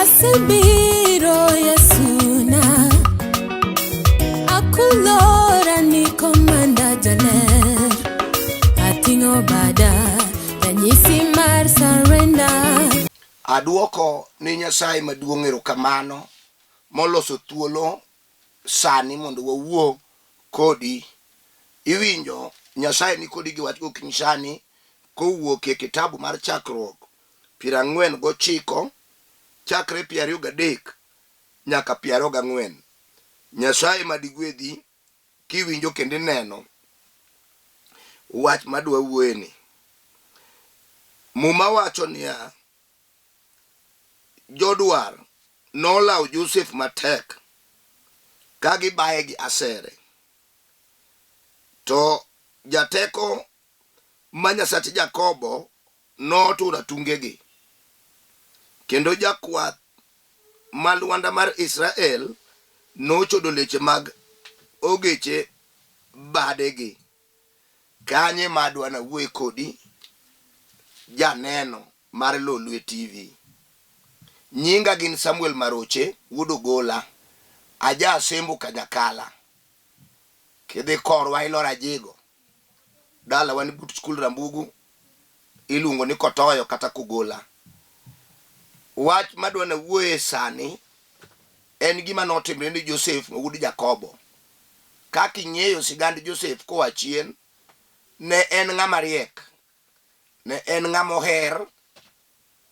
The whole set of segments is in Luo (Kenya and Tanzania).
Asebiro Yesuna Akulora ni komanda jaler Atingo bada Danyisi mar surrender. Aduoko ni Nyasaye maduong' erokamano moloso thuolo sani mondo wawuo kodi. Iwinjo Nyasaye ni kodi gi wach gokinyi sani kowuok e kitabu mar chakruok 49 chakre 23 nyaka 24. Nyasaye madigwedhi kiwinjo kendo neno wach madwa wuoyeni. Muma wacho niya, jodwar nolawo Joseph matek kagi baye gi asere. To jateko manyasati Jakobo notura tungegi. Kendo jakwath malwanda mar Israel nochodo leche mag ogeche badegi. Kanye madwa na wuoye kodi janeno mar Lolwe TV. Nyinga gin Samuel Maroche, wuod Ogola, aja Asembo Kanyakala. Kidhi korwa ilora jego. Dala wani but skul Rambugu, iluongo ni Kotoyo kata Kugola. Wach madwa na wuoye sani en gima notimre ni Joseph wuod Jakobo. Kaka ing'eyo sigand Joseph koa chien, ne en ng'ama riek, ne en ng'ama oher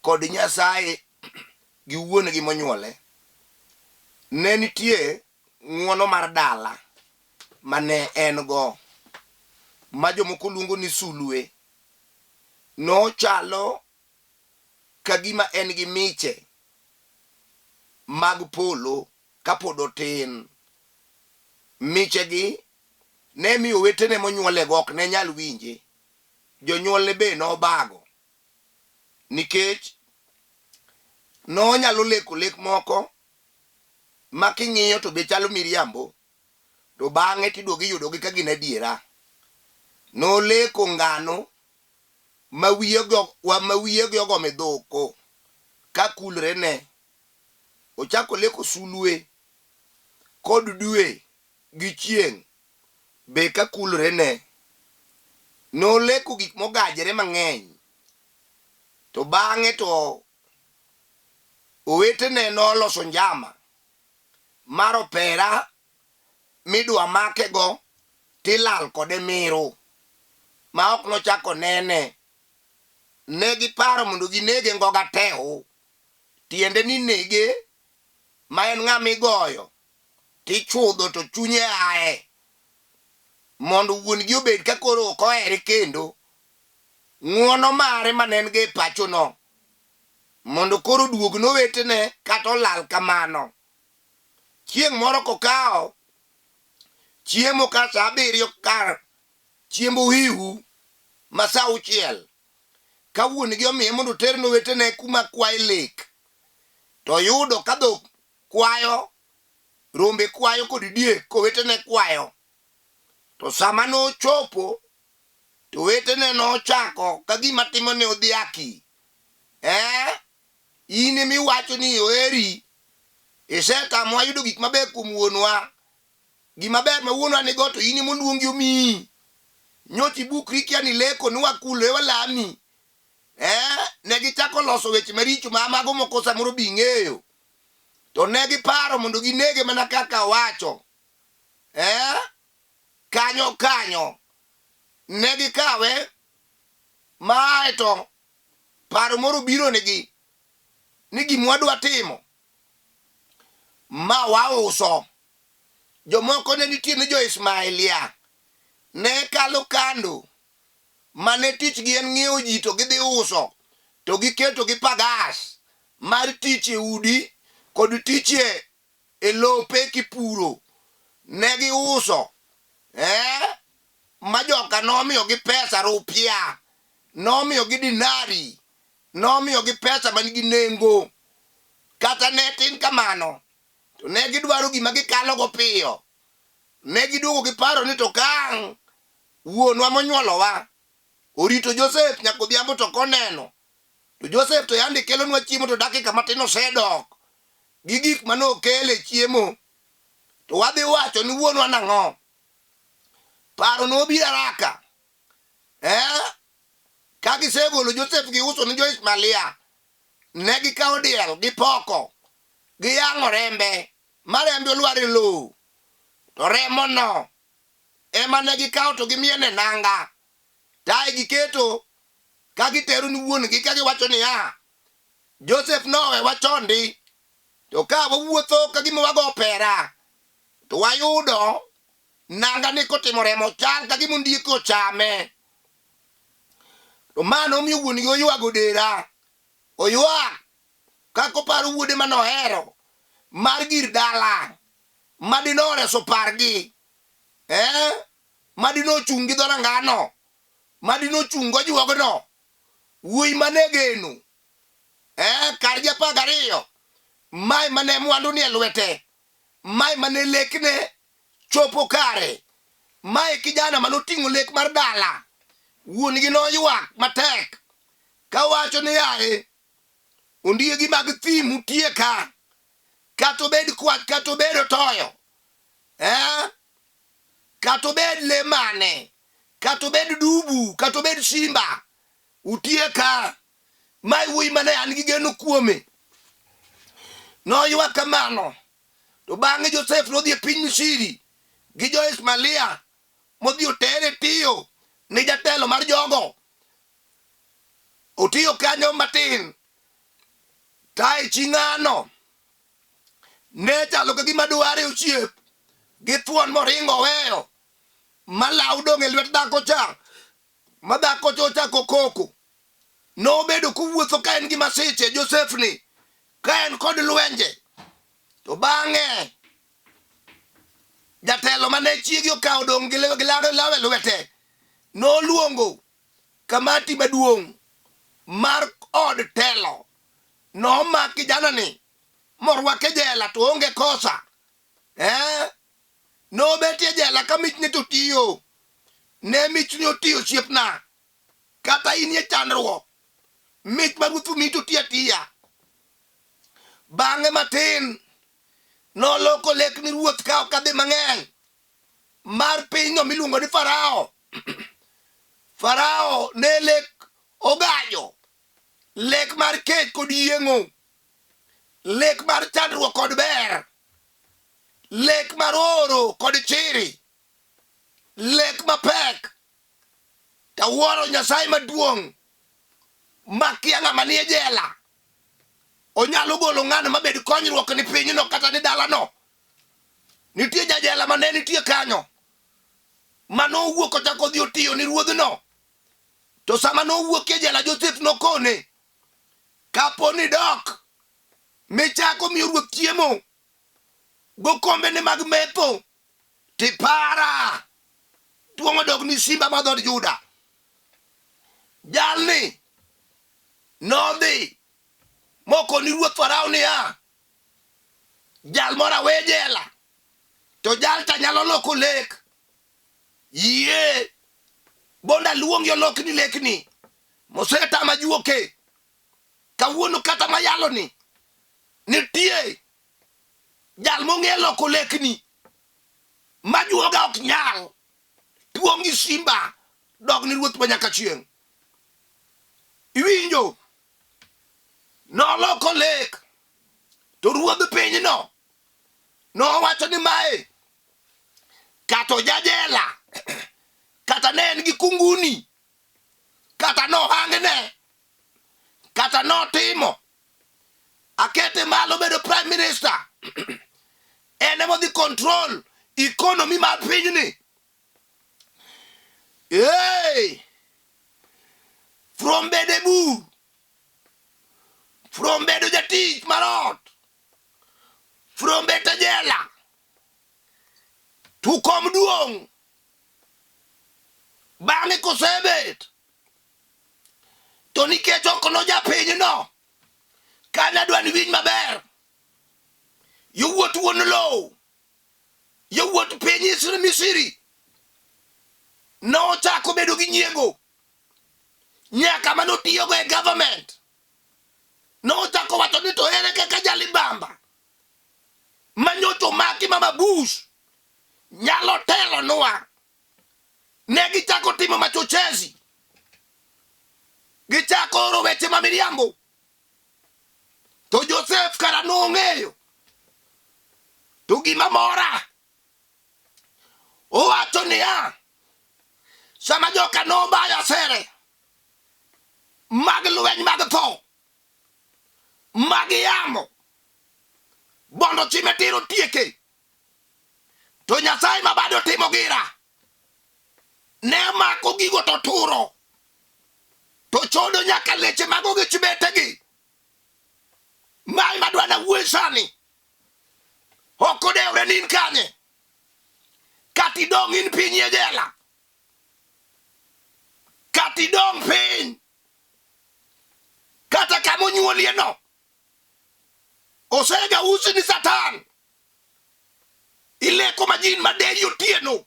kod Nyasaye gi wuon gi monyuole. Ne nitie ng'uono mar dala mane en go, ma jomoko luongo ni sulwe. Nochalo kagima en gi miche mag polo kapod otin. Michegi ne miyo wetene monyuole go ok ne nyal winje. Jonyuolne be nobago, nikech nonyalo leko lek moko ma king'iyo to be chalo miriambo, to bang'e tiduogo iyudogi ka gin adiera. Noleko ngano ma wiye ogo midhuko ka kulre ne. Ochako leko sulwe kod dwe gi chieng' be ka kulre ne. Noleko gik mogajere mang'eny. To bang'e to owetene noloso njama mar opera midwa makego tilal kode miru ma ok nochako nene. Ne giparo mondo ginege ngoga tehu, tiende ni nege ma en ng'ama igoyo tichudho to chunye ae mondo wuon gi obed ka koro ok ohere kendo. Ng'uono mare manen ge pachono mondo koro duog nowetene kata olal kamano. Chieng' moro kokawo chiemo ka sa 7 kar chiembo hiu ma sa 6, ka wuon gi omiye mondo ter nowetene kuma kwaye lek, to yudo ka dhok kwayo, rombe kwayo kod diek kowetene kwayo. To sama nochopo to wetene nochako kagima timo ne odhiaki. In emiwacho ni oheri, isetamwa yudo gik maber kuom wuonwa. Gima ber ma wuonwa nigo to in emoluongi omiyi. Nyochi bukri kia ni leko ni wakulre walami. Ne gichako loso weche maricho ma mago moko samoro bi ng'eyo. To ne giparo mondo ginege mana kaka wacho. Kanyo ne gikawe ma eto paro moro biro negi ni gimwa dwa timo ma wauso. Jomoko ne nitie ni jo Ismailia ne kalo kando mane tich gi en ng'iewo ji to gidhi uso, to giketo gi pagas mar tich e udi kod tich e lope kipuro. Ne gi uso. Ma joka nomiyo gi pesa rupia, nomiyo gi dinari, nomiyo gi pesa manigi nengo. Kata ne tin kamano, to ne gidwaro gima gikalo go piyo. Ne giduogo giparo ni to kang' wuonwa monyuolowa orito Joseph nyaka odhiambo to koneno, to Joseph to yandi kelonwa chiemo to dakika matin osedok. gi gik mano kele chiemo to wadhi wacho ni wuonwa nang'o. Paro no bi haraka. Ka gisegolo Joseph giuso ni Jo-Ismalia, ne gikawo diel gipoko giyang'o rembe marembe olwar e lowo, to remo no ema ne gikawo to gimiene nanga tae giketo ka gitero ni wuongi ka giwacho niya, Joseph nowe wachondi, to ka wawuotho ka gima wago opera to wayudo nanga ni kotimo remo chal ka gima ondiek ochame. To mano omiyo wuongi oywago dera, oywak kako paro wuode manohero mar gir dala madino reso pargi, madino chung gi dhorangano, madino chung go juogno, wuoyi manegeno, kar ji 12, mai mane mwandu ni e lwete, mai mane lekne chopo kare, mai kijana manoting'o lek mar dala. Wuongi noywak matek kawacho ni yaye, ondiegi mag thim utie ka, kata obed kwach, kata obed otoyo, kata obed le mane, kata obed dubu, kata obed simba, utie ka. Mai wuoyi mane an gi geno kuome noywak kamano. To bang'e Joseph nodhi e piny Misri gi Jo-Ismalia modhi otere tiyo ni jatelo mar jogo. Otiyo kanyo matin, tae chi ng'ano ne chalo ka gima dware ochiep gi thuon moringo weyo, malaw dong' e lwet dhako cha, ma dhako cha ochako koko. Nobedo kowuotho ka en gi masiche Joseph ni, ka en kod lwenje. To bang'e jatelo mane chiegi okawo dong' gi lawe lwete noluongo kamati maduong' mar od telo, nomak kijana ni morwake jela to onge kosa. Nobetie jela ka michne to tiyo, ne michne otiyo chiepna, kata inie chandruok, mich ma ruoth mi to tiyo atiya. Bang'e matin noloko lek ni ruoth ka kadhi mang'eny mar pinyno miluongo ni Farao. Farao ne lek ogayo, lek mar kech kod yieng'o, lek mar chandruok kod ber, lek mar oro kod chiri, lek mapek. Tawuoro Nyasaye maduong' makia ng'ama nie jela onyalo golo ng'ano mabed konyruok ni pinyno kata ni dalano. Nitie jajela mane nitie kanyo mano wuok ochako dhi otiyo ni ruodhno, to sama nowuok e jela Joseph nokone, kapo ni dok michako miyo ruoth chiemo gokombe ne mag metho, tipara tuong'o dog ni simba ma dhod Juda. Jalni nodhi moko ni ruoth Farao niya, jal mora we jela, to jal ta nyalo loko lek. Yie bonda luong yo lok ni lekni moseta majuoke kawuono kata mayalo ni nitie jal mong'e loko lekni majuoga ok nyal tuongi simba dog ni ruoth manyaka chieng'. Iwinjo? Noloko lek, to ruodh pinyno nowacho ni mae kata jajela, kata ne en gi kunguni, kata nohangne, kata notimo, akete malo bedo prime minister. Ene modhi control economy mar pinyni. From bedebu, from bedo jatich marot, from beta jela, to kom duong'. Bang'e kosebet, to nikech ok noja pinyno, kanya dwani winj maber, yowuot wuon lowo, yowuot piny Misri, nochako bedo gi nyiego, nyaka manotiyogo e government, nochako wacho ni to ere kaka jalibamba ngima mabus nyalo telo nwa ne gichako timo machochezi, gichako oro weche ma miriambo. To Joseph kara nong'eyo, to gima mora owacho niya, sama joka nobayo asere mag lweny mag tho mag yamo bondo chime tiro tieke, to Nyasaye ma bado timo gira ne mako gigo to turo, to chodo nyaka leche mago gi chibetegi. Mai madwana wuoyi sani ok odewre nin kanye, kati dong' in piny e jela, kati dong' piny, kata kama onyuolie no osega usi ni Satan. Ileko majin maderi otieno,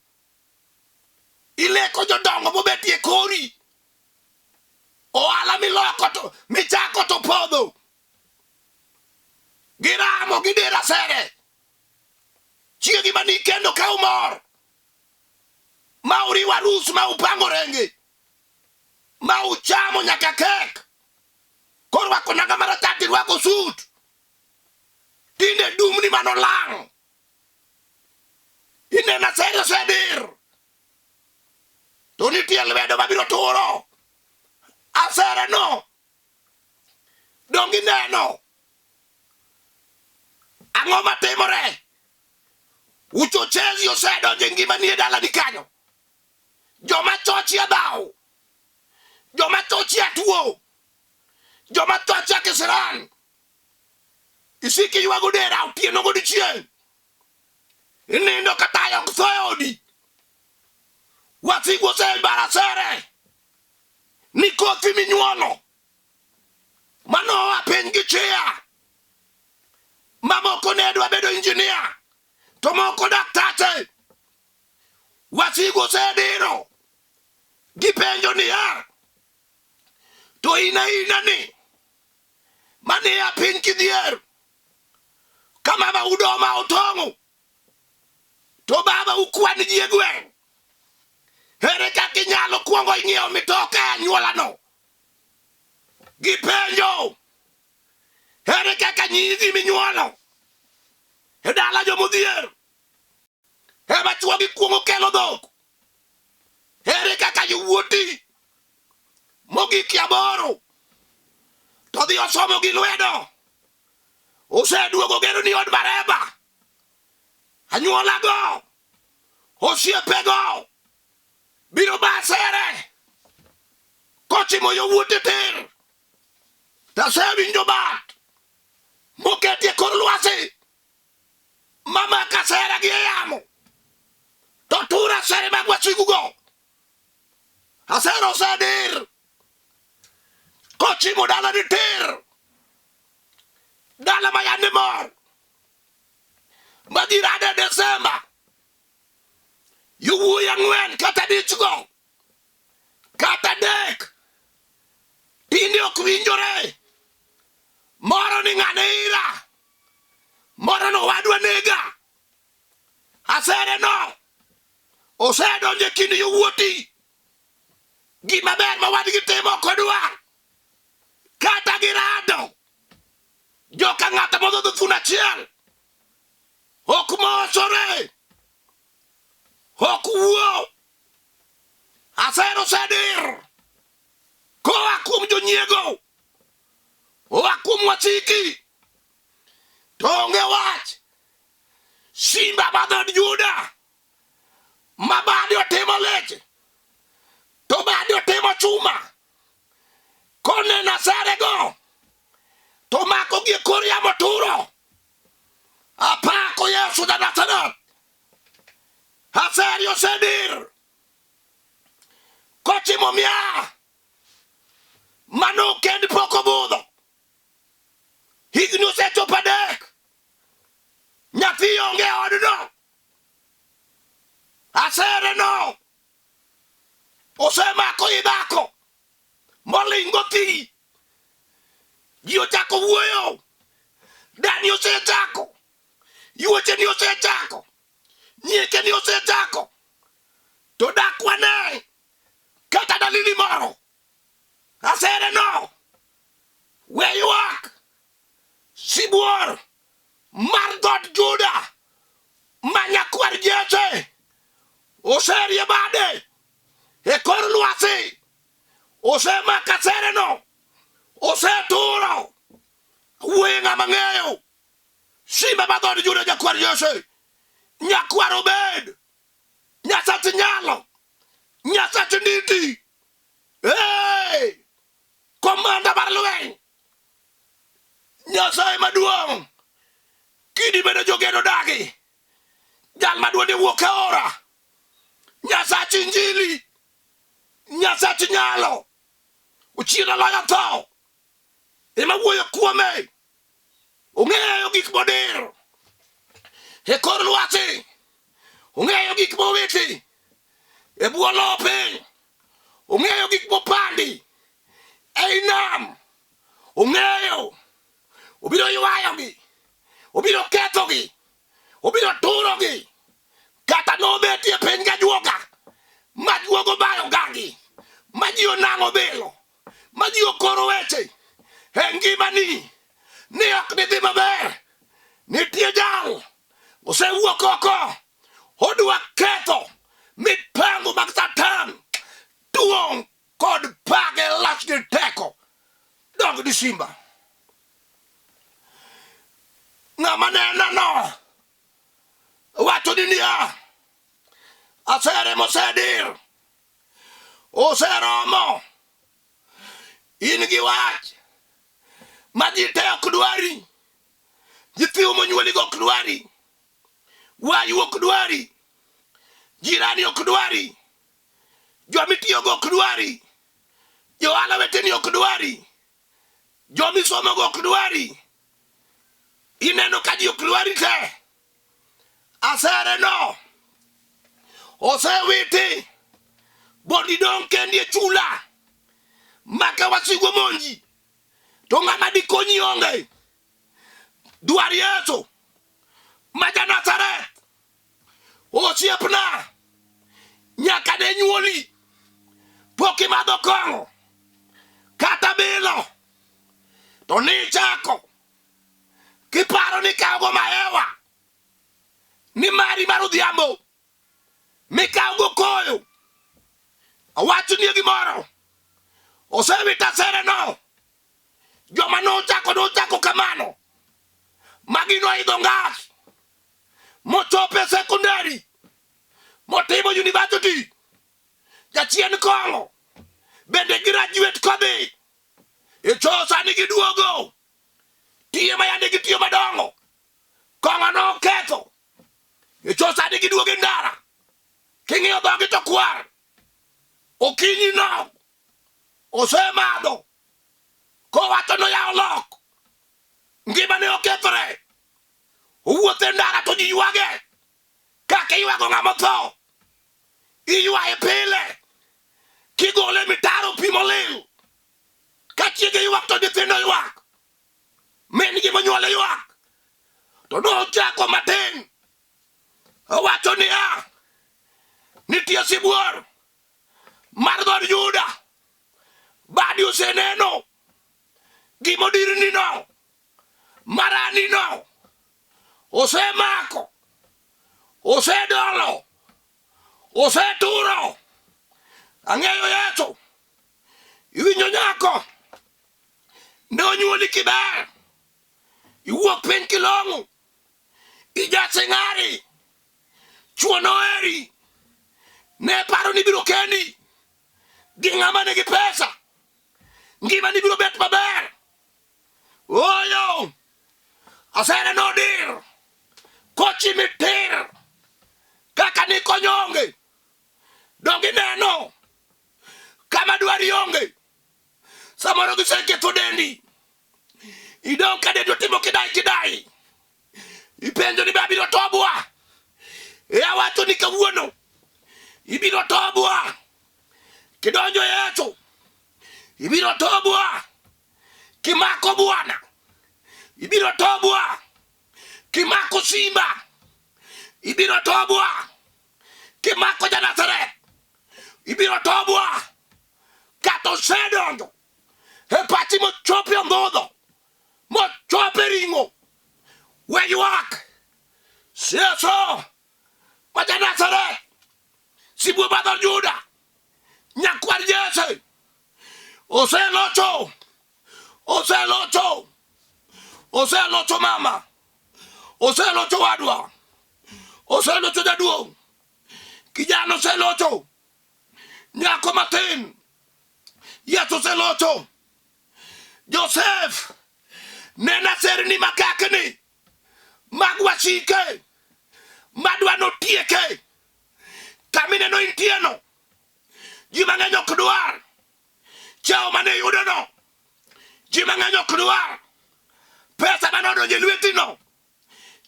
ileko jodongo mobetie kori, ohala miloko to michako to podho, giramo gidera sere chiegi mani kendo ka umor ma uriwa arus ma upango renge ma uchamo nyaka kek korwako nanga maratati rwako sut tinde dumni manolang' inena sere sedir to nitie lwedo mabiro turo asere no dongi neno ang'o matimore. Uchochezi osedonjo ngima ni dala ni kanyo, joma chochi adhao, joma chochi atuo, joma chochi akisiran, isiki ywago dera otieno godiochieng', inindo katayo ok tho e odi. Wasigu osebara sere ni kothi minyuolo manoa piny gi chia, mamoko ne dwa bedo injinia to moko daktache. Wasigu osediro gipenjo niya, to ina ni mania piny kidhier kama ba udoma otong'o to baba ukwan ji e gweng', ere kaka inyalo kuongo ing'iewo mitoka e anyuola no? Gipenjo ere kaka nyiri minyuolo e dala jomodhier ema chuo gi kuongo kelo dhok, ere kaka yowuoti mogik 8 to dhi osomo gi lwedo oseduogo gero ni od bareba, anyuola go osiepego biro basere kochimo yowuoti tir, tasewinjo bat moketie kor lwasi mama kasera gi yamo to tura sere mag wasigugo. Asero osedir kochimo dala ni tir, dala mayande mor madirade Desemba, yowuoyi 4 kata dichgo kata dek tinde ok winjore. Moro ni ng'ane ira, moro no wadwa nega. Asere no osedonjo e kind yowuoti, gima ber ma wadgi timo ok odwa kata girado. Joka ng'ato modhodho thuno achiel ok mosore, ok wuo. Asere osedir koa kuom jonyiego, oa kuom wasiki, to onge wach. Simba ma dhod Juda ma bade otimo leche to bade otimo chuma, koneno asere go to mako gi e kor yamo turo. Apako Yesu da Nazareth. Asere osedir kochimo mia mano kend pok obudho, higni osechopo 3, nyathi onge odno. Asere no osemako idhako molingo thi, ji ochako wuoyo, dani osechako, yuoche ni osechako, ni osechako to dakwane kata dalili moro asere no weyuak sibuor mar dhood Juda manyakwar Jesse oserie bade e kor lwasi osemako asere no oseturo wenga mang'eyo simba ma dhood Juda jakwar Jesse nyakwar Obed Nyasach nyalo Nyasach nditi komanda mar lweny Nyasaye maduong' kidi bedo jogeno dagi jal maduong' wuok e ora Nyasach injili Nyasach nyalo uchielo loyo tho ema wuoyo kuome ong'eyo gik modir e kor lwasi ong'eyo gik mowiti e bwo lo piny ong'eyo gik mopandi ei nam ong'eyo obiro ywayogi obiro kethogi obiro turogi kata nobetie piny gajuoga majuogo bayo gagi maji onang'o bilo maji okoro weche e ngimani ni ok nidhi maber nitie jal osewuok oko odwa ketho mipango mag Satan duong' kod page lach gi teko dog di simba ng'ama nenano wacho ni niya asere mosedir oseromo in gi wach ma ji te ok dwari nyithiu monyuoligo ok dwari wayu ok dwari jirani ok dwari jomitiyogo ok dwari johala weteni ok dwari jomisomogo ok dwari ineno ka ji ok dwari te asere no osewiti bodi dong' kendi e chula maka wasigo monji to ng'ama dikonyi onge dwar Yesu maja Nazareth osiepna nyaka ne nyuoli pok imadho kong'o kata bilo to nichako kiparo ni kawogo maewa ni mari mar odhiambo mikawogo koyo awachoni gimoro osewito asere no joma nochako kamano magi noidho ngas mochopo e sekondari motimo university jachien kong'o bende graduate kodhi icho sani giduogo tiye mayande gitiyo madongo kong'o no ketho icho sani giduogo e ndara king'iyo dhogi to kwar okinyi no osemadho kowacho noyawo lok ngimane okethore owuotho e ndara to ji ywage kaka iywago ng'ama tho iywaye pile kigole mitaro pi molil ka chiege ywak to nyithindo ywak min gi monyuole ywak to nochako matin owacho niya nitie sibuor mar dhood Juda badi oseneno gimodirni no marani no osemako osedolo oseturo ang'eyo Yesu iwinjo nyako ne onyuoli kiber iwuok piny kilong'o ijasing'ari chuo noheri ne paro ni biro kendi gi ng'ama nigi pesa ngimani biro bet maber oyo asere nodir kochi mitir kaka nikonyonge dongi neno kama dwari onge samoro giseketho dendi idong' ka dendi otimo kidai ipenjo ni be abiro tobwa awacho ni kawuono ibiro tobwa kidonjo Yesu ibiro tobwa kimako Bwana ibiro tobwa kimako simba ibiro tobwa kimako Nyasaye ibiro tobwa kato sedonjo e pachi mochope ondodho mochope ringo weyuak Yesu ma Nyasaye Sibwe Bador Juda nyakwar Jesse oselocho mama oselocho wadwa oselocho jaduong' kijana oselocho nyako matin Yesu oselocho Joseph nena serni makakni magwasike madwa notieke kamine no intieno ji mang'eny ok dwar chao mane yudono ji mang'eny ok dwar pesa manodonjo e lwetino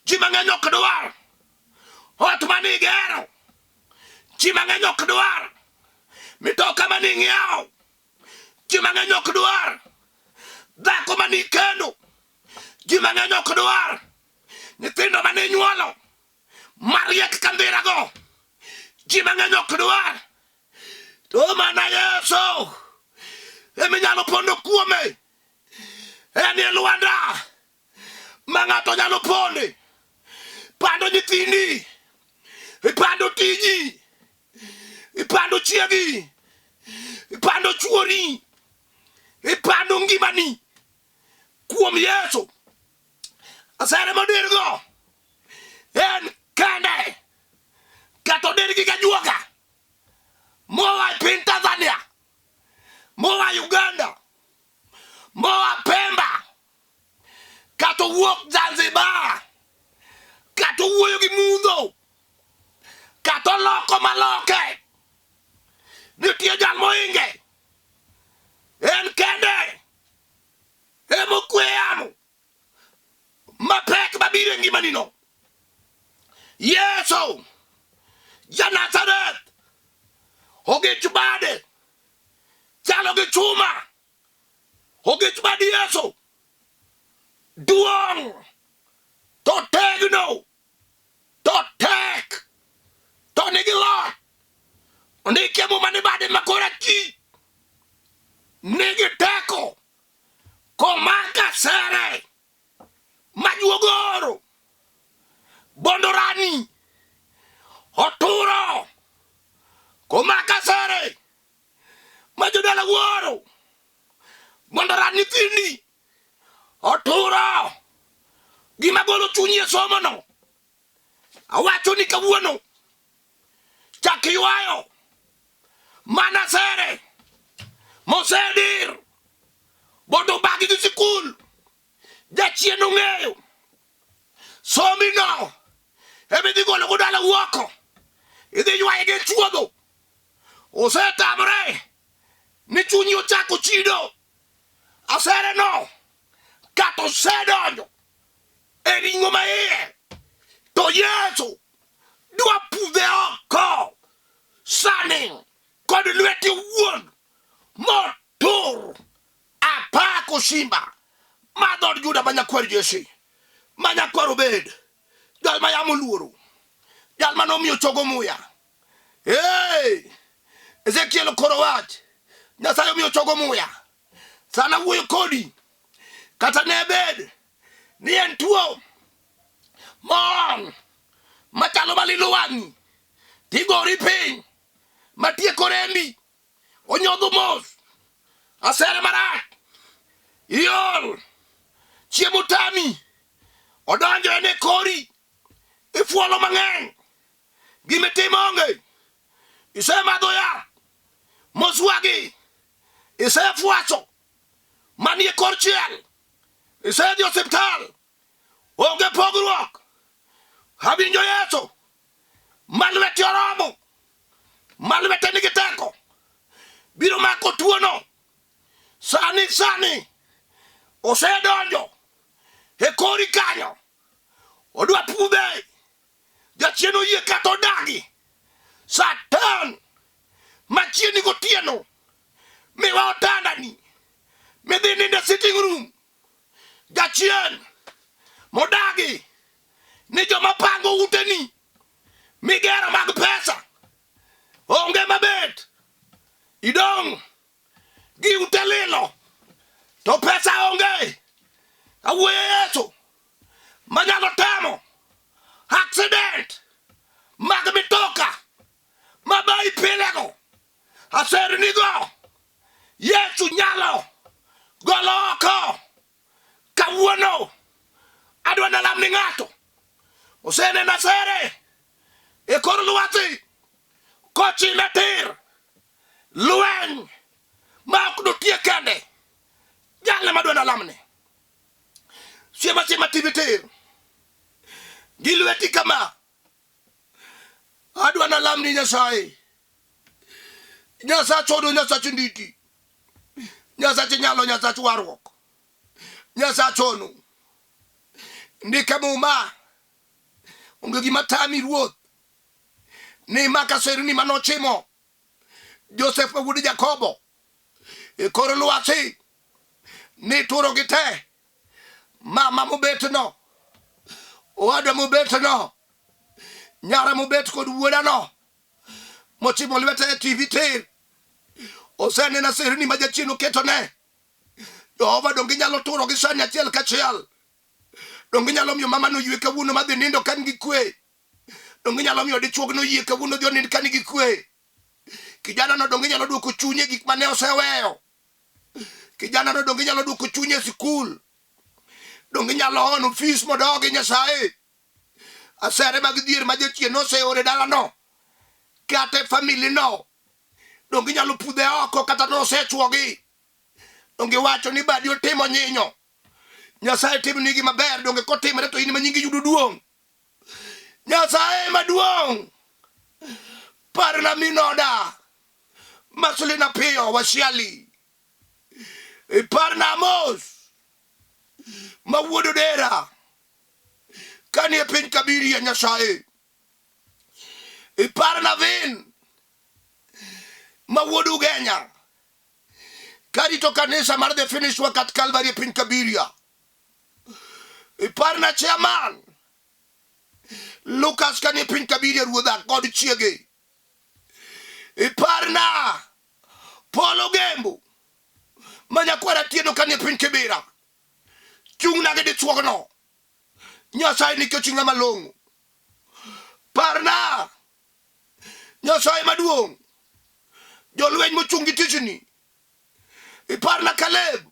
ji mang'eny ok dwar ot mane igero ji mang'eny ok dwar mitoka mane ing'iewo ji mang'eny ok dwar dhako mane ikendo ji mang'eny ok dwar nyithindo mane inyuolo mariek kandhirago ji mang'eny ok dwar to mana Yesu eminyalo pondo kuome en e Lwanda ma ng'ato nyalo ponde pando nyithindi ipando tiji ipando chiegi ipando chuori ipando ngimani kuom Yesu asere modirgo en kende kato dirgi kajuoga moa piny Tanzania moa Uganda moa Pemba kato wuok Zanzibar kato wuoyo gi mudho kato loko maloke nitie jal moinge en kende emokwe yamo mapek mabiro e ngimanino Yesu ja Nazareth ogich bade chalo gi chuma ogich bade Yesu duong' to tegno to tek to nigi lot ondike mo mane bade makorachi nigi teko komaka sere majuogoro bondorani oturo komaka sere majodala wuoro bondorani nyithindi oturo gima golo chunyi e somono awacho ni kawuono chak ywayo mana sere mosedir bondo bagi gi sikul jachien ong'eyo somino ebidhi golo godala wuoko idhi ywaye gi chuodho osetamre ni chunyi ochako chido asere no kato sedonjo e ring'o maiye to Yesu dwa pudhe oko sani kod lweti wuon motur apako simba madhod Juda manyakwar Jesse manyakwar obed jal mayamo luoro jal manomiyo chogo muya Ezekiel koro wach Nyasaye omiyo chogo muya sana wuoyo kodi kata ne bed ni en tuo mon machalo malilo wang'i tigori piny matieko rembi onyodho mos asere marach iol chiemo tami odonjo ene kori ifuolo mang'eny gimitimo onge isemadho yath moswagi isefuacho manie kor chiel isedhi osiptal onge pogruok awinjo Yesu malweti oromo malwete nigi teko biro mako tuono sani osedonjo e kori kanyo odwa pudhe jachien oyie kata odagi Satan machieni gotieno miwa otandani midhi ninde sitting room jachien modagi ni joma pango uteni migero mag pesa nigo Yesu nyalo golo oko kawuono. Adwa nalam ni ng'ato osene nasere e kor lwasi kochi na tir lweny ma ok dotie kende jale madwa nalamne siema tibitir gi lweti kama adwa nalam ni Nyasaye. Nyasaye chodo, Nyasaye nditi, Nyasaye nyalo, Nyasaye warruok, Nyasaye chono ndika muma onge gima tami ruoth ni maka serni manochimo Joseph ma wuod Jakobo e kor lwasi ni turo gite mama mobet no owadwa mobet no nyara mobet kod wuoda no mochimo lwete e TV tir osene na serni ma jachien oketo ne Jehova donge nyalo turo gi sani achiel kachiel. Donge nyalo miyo mama no ywe kawuono madhi nindo kan gi kwe. Donge nyalo miyo dichuog no yie kawuono dhi nindo kan gi kwe. Kijana no donge nyalo duoko chunye gik mane oseweyo. Kijana no donge nyalo duoko chunye sikul. Donge nyalo ono fees modogi Nyasaye. Asere mag dhier ma jachien oseore dala no kata family no donge nyalo pudhe oko kata no osechuogi. Donge wacho ni badi otimo nyinyo. Nyasaye timo nigi maber donge kotimre to in manyingi yudo duong'. Nyasaye maduong' parna minoda masulina piyo wasiali parna Amos mawuodo dera kani e piny Kabiria. Nyasaye parna Vin mawuodo Ugenya karito kanisa mar The Finished Work at Calvary e piny Kabiria. Parna chairman Lucas kani e piny Kabiria ruodha kod chiege. Parna Polo Gembo manyakwara tieno kani e piny Kibera. Chung nage dichuog no Nyasaye nikech ng'ama malong'o. Parna Nyasaye maduong' jolweny mochung' gi tichni. Parna Caleb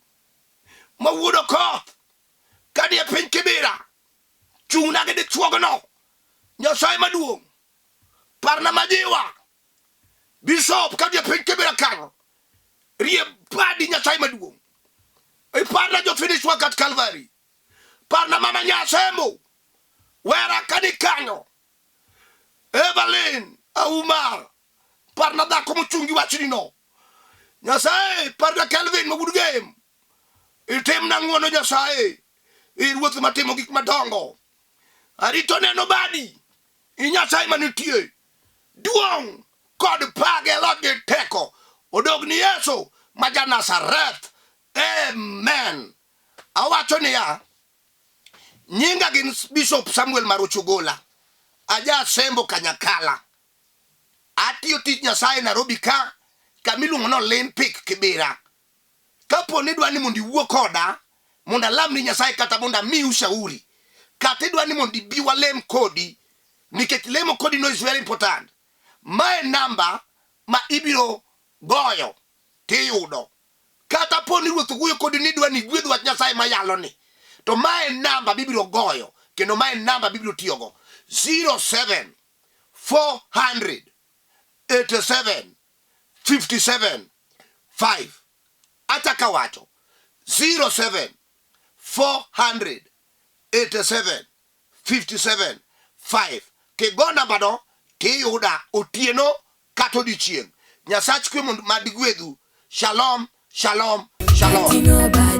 mawuod Okoth kani e piny Kibera. Chung nage dichuog no Nyasaye maduong'. Parna Majiwa Bishop kani e piny Kibera kanyo. Rie padi Nyasaye maduong'. Parna jo Finished Work at Calvary. Parna mama Nyasemo wera kani kanyo. Evelyn Auma parna dhako mochungi wachni no. Nyasaye parna Kelvin mawuod Game. Itim na ng'wono Nyasaye. Ruoth matimo gik madongo. Arito neno badi Nyasaye manitie. Duong' kod page lot gi teko odog ni Yesu ma ja Nazareth. Amen. Awacho niya nyinga gin Bishop Samuel Maroche aja sembo Kanyakala. Atiyo tich Nyasaye Nairobi ka kamiluongo no Olympic Kibera. Kapo ni dwani mondi wuo koda monda lam ni Nyasaye kata monda mi ushauri kata dwani mondi biwa lem kodi nikech lemo kodi no is very important. My number ma ibiro goyo tiyudo kata poni ruoth wuoyo kodi ni dwani gwedh wach Nyasaye mayalo ni to my number bibiro goyo kendo my number bibiro tiyogo 07 400 87 57 5. Ataka wacho 07 400 87 57 5. Kigona bado tiyuda otieno kato dichieng. Nyasach kwe madigwedhu. Shalom, shalom, shalom. Surrender.